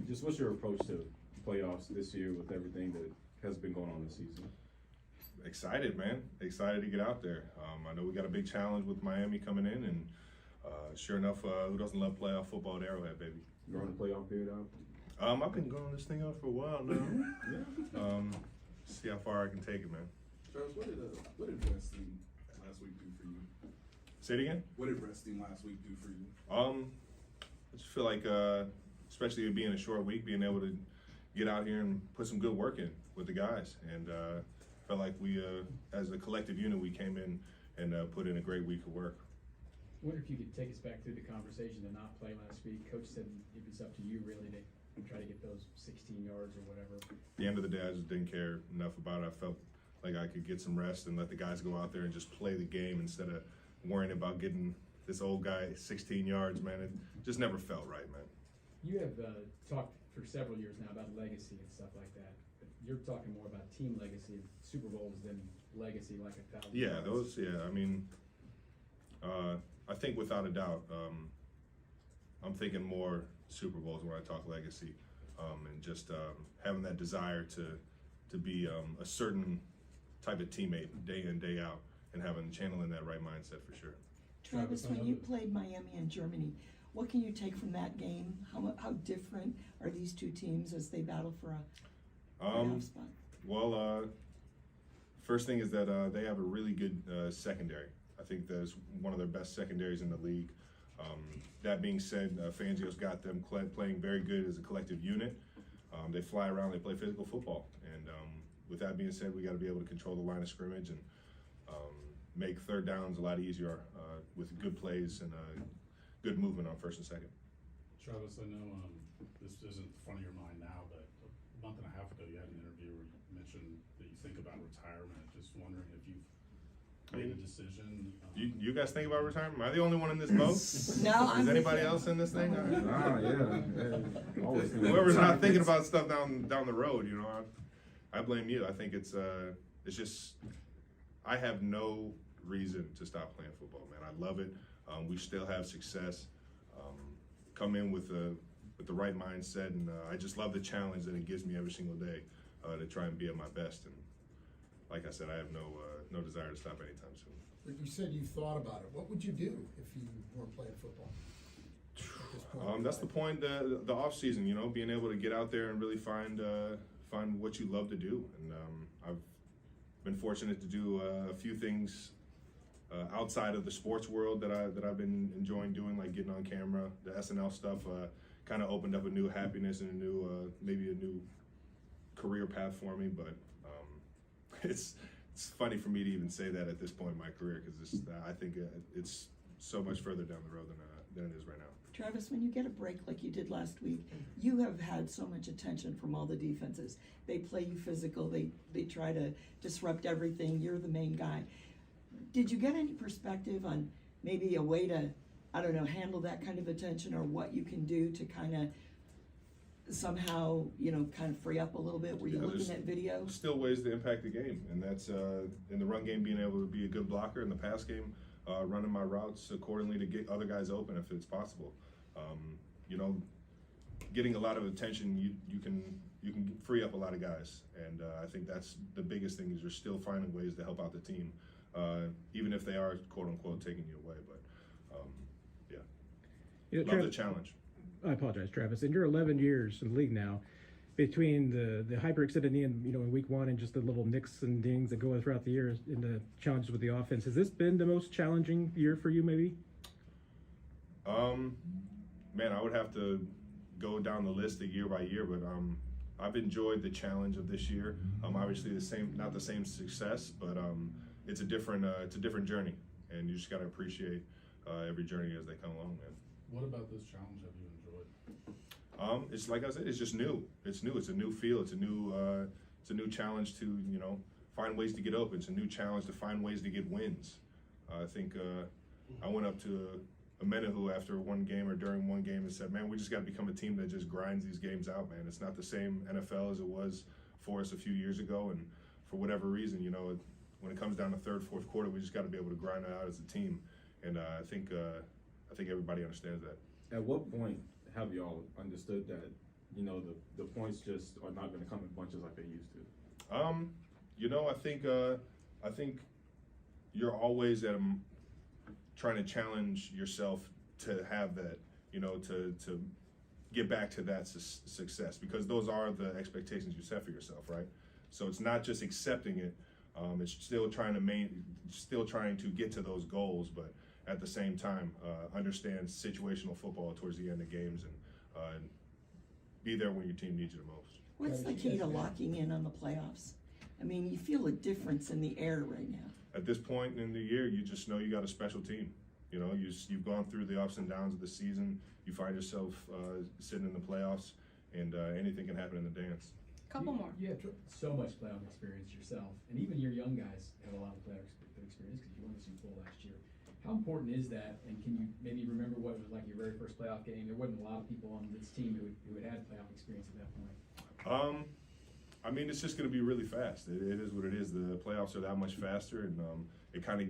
just what's your approach to playoffs this year with everything that has been going on this season? Excited, man. Excited to get out there. I know we got a big challenge with Miami coming in, and sure enough, who doesn't love playoff football at Arrowhead, baby? You're on the playoff period out? I've been going this thing out for a while now. See how far I can take it, man. Travis, what did resting last week do for you? Say it again? What did resting last week do for you? I just feel like, especially it being a short week, being able to get out here and put some good work in with the guys, and felt like we, as a collective unit, we came in and put in a great week of work. I wonder if you could take us back through the conversation to not play last week. Coach said it was up to you really to try to get those 16 yards or whatever. At the end of the day, I just didn't care enough about it. I felt like I could get some rest and let the guys go out there and just play the game instead of worrying about getting this old guy 16 yards, man. It just never felt right, man. You have talked for several years now about legacy and stuff like that. But you're talking more about team legacy and Super Bowls than legacy like 1,000 Yeah, yards. I mean, I think without a doubt, I'm thinking more Super Bowls when I talk legacy, and just having that desire to be a certain type of teammate day in, day out, and channeling that right mindset for sure. Travis, when you played Miami and Germany, what can you take from that game? How different are these two teams as they battle for a playoff spot? Well, first thing is that they have a really good secondary. I think that's one of their best secondaries in the league. That being said, Fangio's got them playing very good as a collective unit. They fly around, they play physical football. And with that being said, we got to be able to control the line of scrimmage and make third downs a lot easier with good plays and good movement on first and second. Travis, I know this isn't front of your mind now, but a month and a half ago you had an interview where you mentioned that you think about retirement. Just wondering if you've made a decision. You guys think about retirement? Am I the only one in this boat? No, Is anybody else in this thing? Yeah. Always Whoever's not thinking about stuff down the road, you know, I blame you. I think it's just I have no reason to stop playing football, man. I love it. We still have success. Come in with the right mindset, and I just love the challenge that it gives me every single day to try and be at my best. And like I said, I have no desire to stop anytime soon. But you said you thought about it. What would you do if you weren't playing football? That's the point. The off season, you know, being able to get out there and really find what you love to do. And I've been fortunate to do a few things outside of the sports world that I've been enjoying doing, like getting on camera. The SNL stuff kind of opened up a new happiness and a new maybe a new career path for me. But it's funny for me to even say that at this point in my career, because I think it's so much further down the road than it is right now. Travis, when you get a break like you did last week, you have had so much attention from all the defenses. They play you physical. They try to disrupt everything. You're the main guy. Did you get any perspective on maybe a way to, I don't know, handle that kind of attention, or what you can do to kind of somehow, you know, kind of free up a little bit? Were you looking at videos? Still ways to impact the game, and that's in the run game, being able to be a good blocker. In the pass game, running my routes accordingly to get other guys open if it's possible. You know, getting a lot of attention, you can free up a lot of guys, and I think that's the biggest thing, is you're still finding ways to help out the team, even if they are quote unquote taking you away. But yeah, love the challenge. I apologize, Travis. In your 11 years in the league now, between the hyper-extended knee and, you know, in week one, and just the little nicks and dings that go throughout the years and the challenges with the offense, has this been the most challenging year for you, maybe? Man, I would have to go down the list year by year, but I've enjoyed the challenge of this year. Obviously not the same success, but it's a different journey, and you just got to appreciate every journey as they come along, man. What about this challenge have you enjoyed? It's like I said, it's just new. It's new. It's a new feel. It's a new challenge to, you know, find ways to get open. It's a new challenge to find ways to get wins. I think I went up to Amenahu after one game or during one game and said, man, we just got to become a team that just grinds these games out, man. It's not the same NFL as it was for us a few years ago, and for whatever reason, you know, when it comes down to third, fourth quarter, we just got to be able to grind it out as a team, and I think everybody understands that. At what point have y'all understood that you know, the points just are not going to come in bunches like they used to? You know, I think you're always trying to challenge yourself to have that, you know, to get back to that success, because those are the expectations you set for yourself, right? So it's not just accepting it. It's still trying to get to those goals, but at the same time, understand situational football towards the end of games and be there when your team needs you the most. What's the key to locking in on the playoffs? I mean, you feel a difference in the air right now. At this point in the year, you just know you got a special team. You know, you've gone through the ups and downs of the season. You find yourself sitting in the playoffs, and anything can happen in the dance. Couple more. You have so much playoff experience yourself, and even your young guys have a lot of playoff experience because you won the Super Bowl last year. How important is that, and can you maybe remember what it was like your very first playoff game? There wasn't a lot of people on this team who had playoff experience at that point. I mean, it's just going to be really fast. It is what it is. The playoffs are that much faster, and it kind of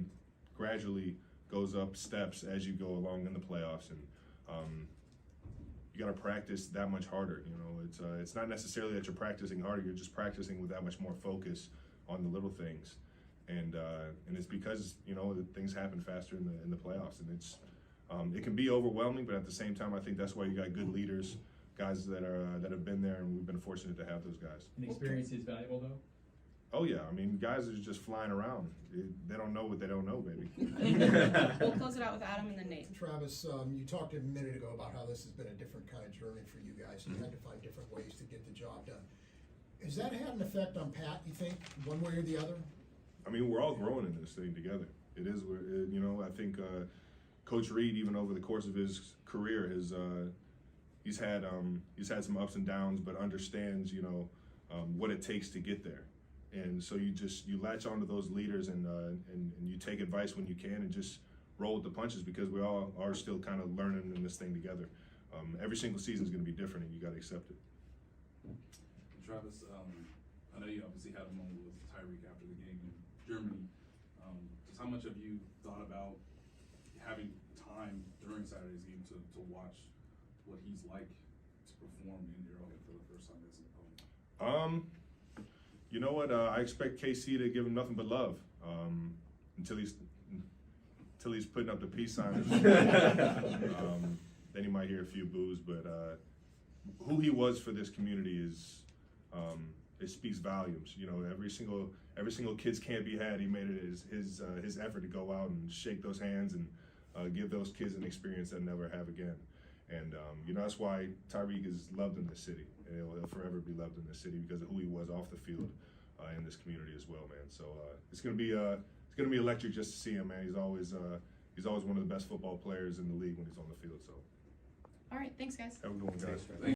gradually goes up steps as you go along in the playoffs, and you got to practice that much harder. You know, it's not necessarily that you're practicing harder. You're just practicing with that much more focus on the little things, and it's because, you know, things happen faster in the playoffs, and it can be overwhelming. But at the same time, I think that's why you got good leaders, guys that have been there, and we've been fortunate to have those guys. And the experience is valuable, though? Oh yeah, I mean, guys are just flying around. They don't know what they don't know, baby. We'll close it out with Adam and then Nate. Travis, you talked a minute ago about how this has been a different kind of journey for you guys. You had to find different ways to get the job done. Has that had an effect on Pat, you think, one way or the other? I mean, we're all growing in this thing together. It is, you know, I think Coach Reed, even over the course of his career, he's had some ups and downs, but understands, you know, what it takes to get there. And so you latch onto those leaders and you take advice when you can and just roll with the punches, because we all are still kind of learning in this thing together. Every single season is going to be different, and you got to accept it. Travis, I know you obviously had a moment with Tyreek after the game in Germany. Just how much have you thought about having time during Saturday's game to watch what he's like to perform in Arrowhead for the first time as an opponent? You know what? I expect KC to give him nothing but love until he's putting up the peace sign. Then he might hear a few boos, but who he was for this community it speaks volumes. You know, every single kid's camp he had, he made it his effort to go out and shake those hands and give those kids an experience they'll never have again. And you know, that's why Tyreek is loved in this city, and he'll forever be loved in this city because of who he was off the field in this community as well, man. So it's gonna be electric just to see him, man. He's always one of the best football players in the league when he's on the field. So All right, thanks, guys. have a good one, guys. Thanks.